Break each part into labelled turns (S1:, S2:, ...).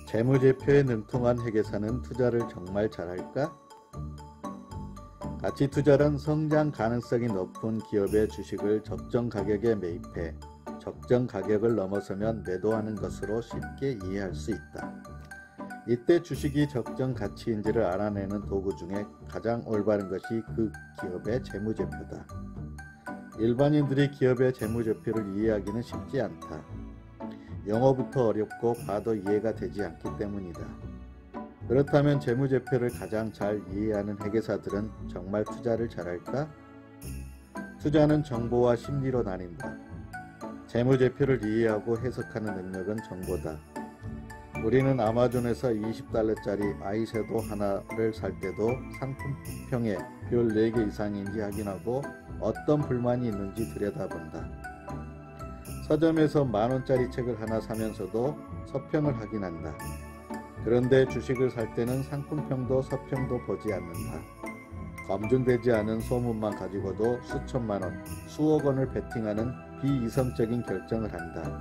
S1: 재무제표에 능통한 회계사는 투자를 정말 잘할까? 가치투자란 성장 가능성이 높은 기업의 주식을 적정 가격에 매입해 적정 가격을 넘어서면 매도하는 것으로 쉽게 이해할 수 있다. 이때 주식이 적정 가치인지를 알아내는 도구 중에 가장 올바른 것이 그 기업의 재무제표다. 일반인들이 기업의 재무제표를 이해하기는 쉽지 않다. 영어부터 어렵고 봐도 이해가 되지 않기 때문이다. 그렇다면 재무제표를 가장 잘 이해하는 회계사들은 정말 투자를 잘할까? 투자는 정보와 심리로 나뉜다. 재무제표를 이해하고 해석하는 능력은 정보다. 우리는 아마존에서 $20짜리 아이섀도우 하나를 살 때도 상품평에 별 4개 이상인지 확인하고 어떤 불만이 있는지 들여다본다. 서점에서 $10,000짜리 책을 하나 사면서도 서평을 확인한다. 그런데 주식을 살 때는 상품평도 서평도 보지 않는다. 검증되지 않은 소문만 가지고도 수천만 원, 수억 원을 베팅하는 비이성적인 결정을 한다.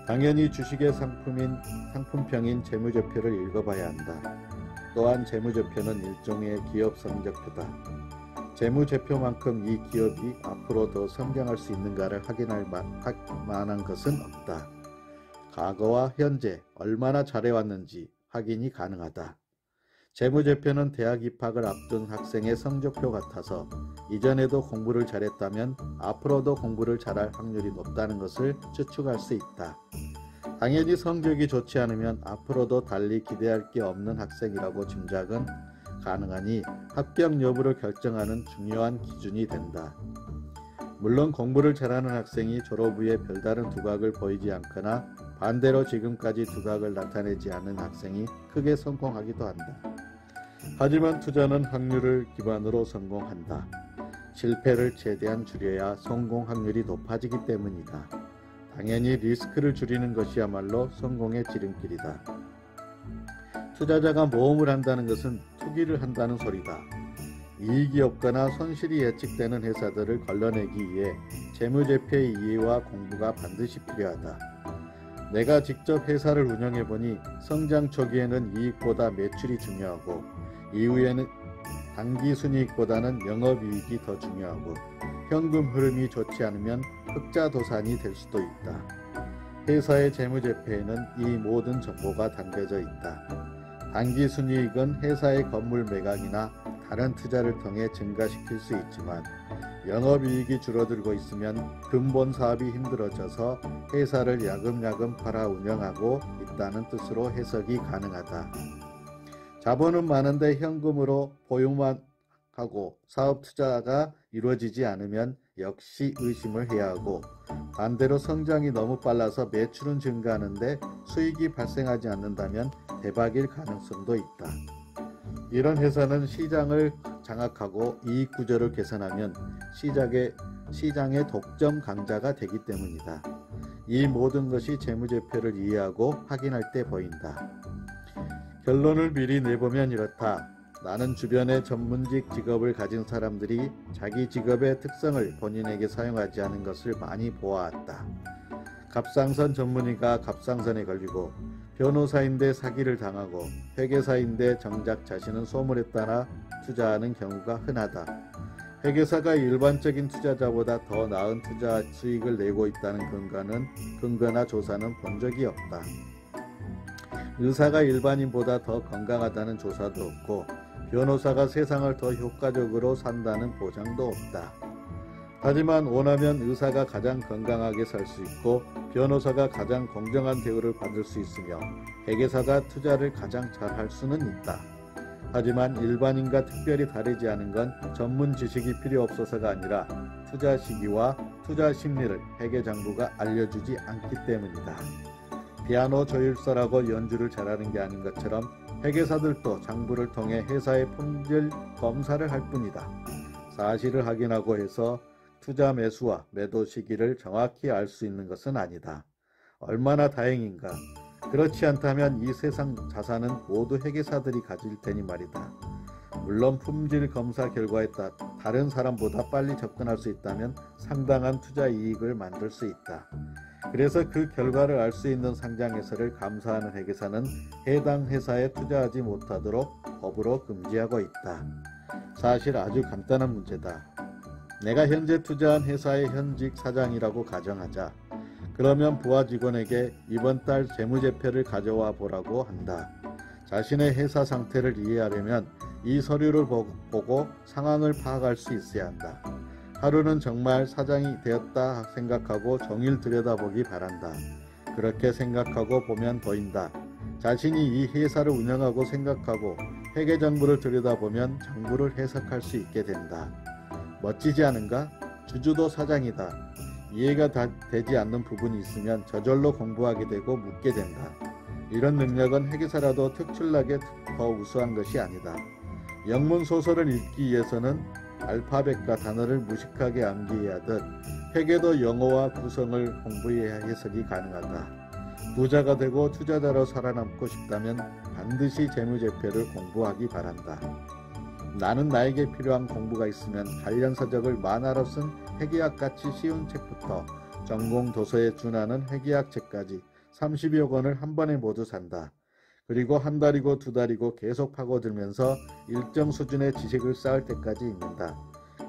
S1: 당연히 주식의 상품평인 재무제표를 읽어봐야 한다. 또한 재무제표는 일종의 기업 성적표다. 재무제표만큼 이 기업이 앞으로 더 성장할 수 있는가를 확인할 만한 것은 없다. 과거와 현재 얼마나 잘해왔는지 확인이 가능하다. 재무제표는 대학 입학을 앞둔 학생의 성적표 같아서 이전에도 공부를 잘했다면 앞으로도 공부를 잘할 확률이 높다는 것을 추측할 수 있다. 당연히 성적이 좋지 않으면 앞으로도 달리 기대할 게 없는 학생이라고 짐작은 가능하니 합격 여부를 결정하는 중요한 기준이 된다. 물론 공부를 잘하는 학생이 졸업 후에 별다른 두각을 보이지 않거나 반대로 지금까지 두각을 나타내지 않은 학생이 크게 성공하기도 한다. 하지만 투자는 확률을 기반으로 성공한다. 실패를 최대한 줄여야 성공 확률이 높아지기 때문이다. 당연히 리스크를 줄이는 것이야말로 성공의 지름길이다. 투자자가 모험을 한다는 것은 투기를 한다는 소리다. 이익이 없거나 손실이 예측되는 회사들을 걸러내기 위해 재무제표의 이해와 공부가 반드시 필요하다. 내가 직접 회사를 운영해보니 성장 초기에는 이익보다 매출이 중요하고 이후에는 단기순이익보다는 영업이익이 더 중요하고 현금 흐름이 좋지 않으면 흑자도산이 될 수도 있다. 회사의 재무제표에는 이 모든 정보가 담겨져 있다. 단기순이익은 회사의 건물 매각이나 다른 투자를 통해 증가시킬 수 있지만 영업이익이 줄어들고 있으면 근본 사업이 힘들어져서 회사를 야금야금 팔아 운영하고 있다는 뜻으로 해석이 가능하다. 자본은 많은데 현금으로 보유만 하고 사업 투자가 이루어지지 않으면 역시 의심을 해야 하고 반대로 성장이 너무 빨라서 매출은 증가하는데 수익이 발생하지 않는다면 대박일 가능성도 있다. 이런 회사는 시장을 장악하고 이익 구조를 개선하면 시장의 독점 강자가 되기 때문이다. 이 모든 것이 재무제표를 이해하고 확인할 때 보인다. 결론을 미리 내보면 이렇다. 나는 주변의 전문직 직업을 가진 사람들이 자기 직업의 특성을 본인에게 사용하지 않은 것을 많이 보아왔다. 갑상선 전문의가 갑상선에 걸리고 변호사인데 사기를 당하고 회계사인데 정작 자신은 소문에 따라 투자하는 경우가 흔하다. 회계사가 일반적인 투자자보다 더 나은 투자 수익을 내고 있다는 근거나 조사는 본 적이 없다. 의사가 일반인보다 더 건강하다는 조사도 없고 변호사가 세상을 더 효과적으로 산다는 보장도 없다. 하지만 원하면 의사가 가장 건강하게 살 수 있고 변호사가 가장 공정한 대우를 받을 수 있으며 회계사가 투자를 가장 잘할 수는 있다. 하지만 일반인과 특별히 다르지 않은 건 전문 지식이 필요 없어서가 아니라 투자 시기와 투자 심리를 회계장부가 알려주지 않기 때문이다. 피아노 조율사라고 연주를 잘하는 게 아닌 것처럼 회계사들도 장부를 통해 회사의 품질 검사를 할 뿐이다. 사실을 확인하고 해서 투자 매수와 매도 시기를 정확히 알 수 있는 것은 아니다. 얼마나 다행인가. 그렇지 않다면 이 세상 자산은 모두 회계사들이 가질 테니 말이다. 물론 품질 검사 결과에 따라 다른 사람보다 빨리 접근할 수 있다면 상당한 투자 이익을 만들 수 있다. 그래서 그 결과를 알 수 있는 상장회사를 감사하는 회계사는 해당 회사에 투자하지 못하도록 법으로 금지하고 있다. 사실 아주 간단한 문제다. 내가 현재 투자한 회사의 현직 사장이라고 가정하자. 그러면 부하 직원에게 이번 달 재무제표를 가져와 보라고 한다. 자신의 회사 상태를 이해하려면 이 서류를 보고 상황을 파악할 수 있어야 한다. 하루는 정말 사장이 되었다 생각하고 종일 들여다보기 바란다. 그렇게 생각하고 보면 보인다. 자신이 이 회사를 운영하고 생각하고 회계정보를 들여다보면 정보를 해석할 수 있게 된다. 멋지지 않은가? 주주도 사장이다. 이해가 되지 않는 부분이 있으면 저절로 공부하게 되고 묻게 된다. 이런 능력은 회계사라도 특출나게 더 우수한 것이 아니다. 영문 소설을 읽기 위해서는 알파벳과 단어를 무식하게 암기해야 하듯 회계도 영어와 구성을 공부해야 해석이 가능하다. 부자가 되고 투자자로 살아남고 싶다면 반드시 재무제표를 공부하기 바란다. 나는 나에게 필요한 공부가 있으면 관련 서적을 만화로 쓴 회계학같이 쉬운 책부터 전공 도서에 준하는 회계학 책까지 30여 권을 한 번에 모두 산다. 그리고 한 달이고 두 달이고 계속 파고들면서 일정 수준의 지식을 쌓을 때까지 읽는다.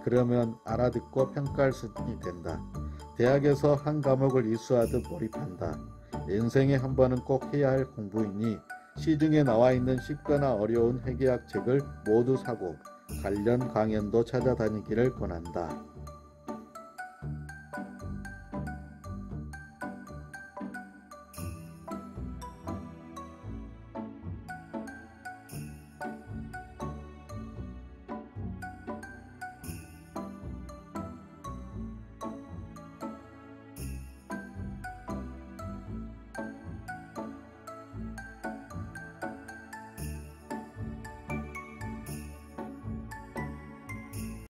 S1: 그러면 알아듣고 평가할 수준이 된다. 대학에서 한 과목을 이수하듯 몰입한다. 인생에 한 번은 꼭 해야 할 공부이니 시중에 나와 있는 쉽거나 어려운 회계학 책을 모두 사고 관련 강연도 찾아다니기를 권한다.